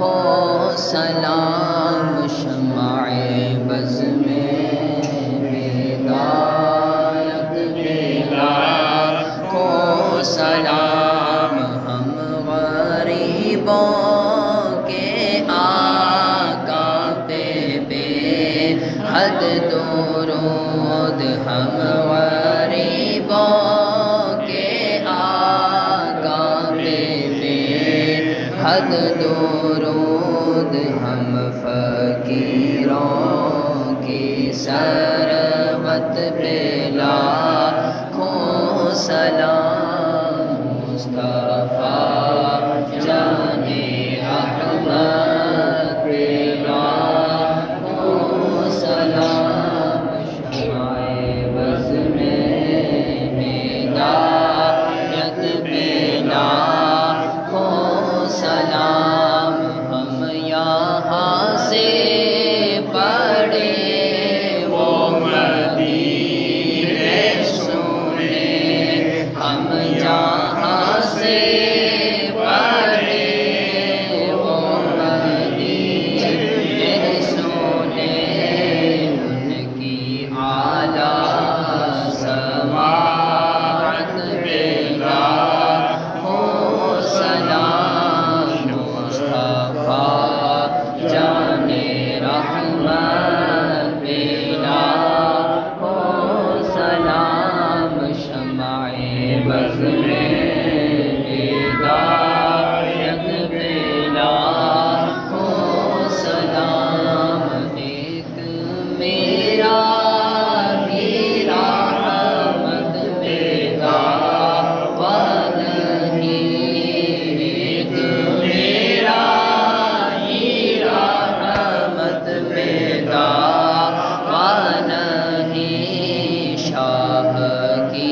ہو سلام شمع بز میں ہدایت ملا کو سلام ہم غریبوں کے آقا پہ بے حد درود ہم غریبوں کے آقا پہ بے حد درود ہم فقیروں کی ثروت پہ لاکھوں سلام مصطفیٰ جان احمد پہ لاکھوں سلام شمع بز میں ہدایت پہ لاکھوں سلام ہم یہاں سے پڑھے وہ مدینے سنے ہم جہاں سے پڑھے وہ مدینے سنے ان کی اعلیٰ سماعت پہ لاکھوں سلام مصطفیٰ جان رحمت پہ لاکھوں سلام شمع بز میں ہدایت پہ لاکھوں سلام ایک میرا بھی رحمت پہ دعویٰ نہیں ایک میرا ہی رحمت پہ دعویٰ نہیں شاہ کی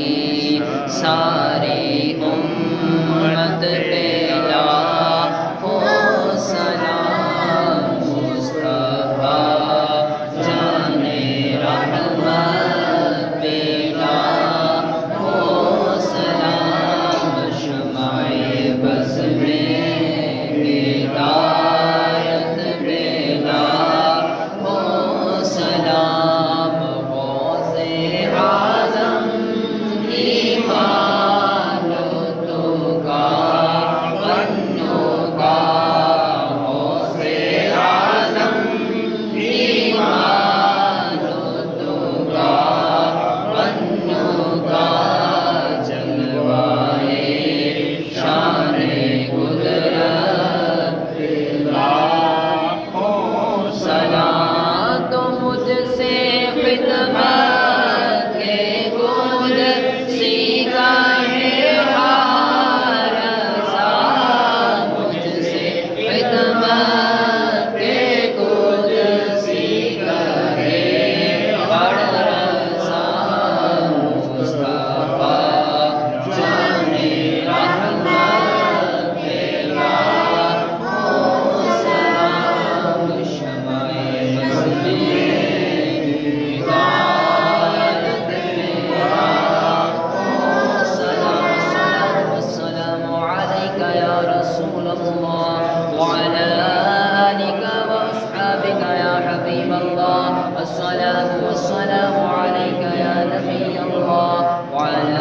ساری امت پہ لاکھوں سلام مصطفیٰ جان رحمت پہ لاکھوں سلام شمع بز میں ہدایت پہ لاکھوں سلام غوث اعظم ایمان تو کا بنو کا غوث اعظم ایمان تو کا بنو کا جلوائے شان قدرت پہ لاکھوں سلام تو مجھ سے خدمت کے گود سیکھا ہے ہر رضا مجھ سے خدمت کے گود سیکھا ہے ہر رضا مصطفیٰ جان رحمت پہ لاکھوں سلام شمع بز میں ہدایت پہ لاکھوں سلام والسلام علیک یا رسول اللہ وعلی آلک واصحابک یا حبیب اللہ الصلاة والسلام علیک یا نبی اللہ وعلی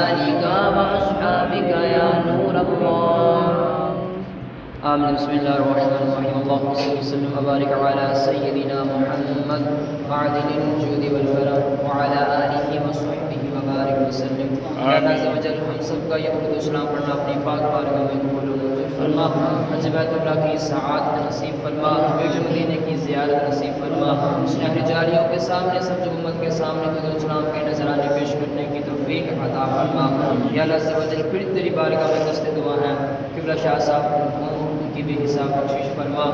آلک واصحابک یا نور اللہ آمین بسم اللہ الرحمن الرحیم اللہم صل وسلم وبارک علی سیدنا محمد معدن الجود والکرم وعلی آلہ وصحبہ وبارک وسلم اللہ عز و جل ہم سب کا یہ درود و سلام پڑھنا اپنی پاک بارگاہ میں قبول و منظور فرما حج بیت اللہ کی سعادت نصیب فرما بیت مدینے کی زیارت نصیب فرما شہر جاریوں کے سامنے سب امت کے سامنے درود و سلام کے نذرانے پیش کرنے کی توفیق عطا فرما یا اللہ عز و جل پھر تیری بارگاہ میں دست دعا ہے قبلہ شاہ صاحب کی بے حساب بخشش فرما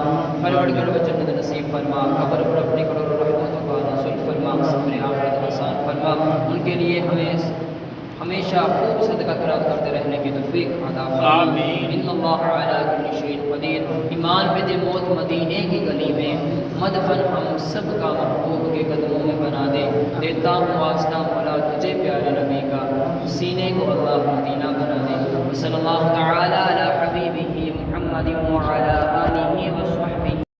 پروردگار و جنت نصیب فرما قبر پر اپنی کروڑوں رحمتوں کا نزول فرما سفر آخرت آسان فرما ان کے لیے ہمیشہ خوب صدقہ خیرات کرتے رہنے کی توفیق عطا فرما ان اللہ علی کل شیء قدیر ایمان پہ دے موت مدینے کی گلی میں مدفن ہم سب کا محبوب کے قدموں میں بنا دے دیتا ہوں واسطہ مولا تجھے پیارے نبی کا سینے کو اللہ مدینہ بنا دے صلی اللہ تعالی علی حبیبہ محمد وعلی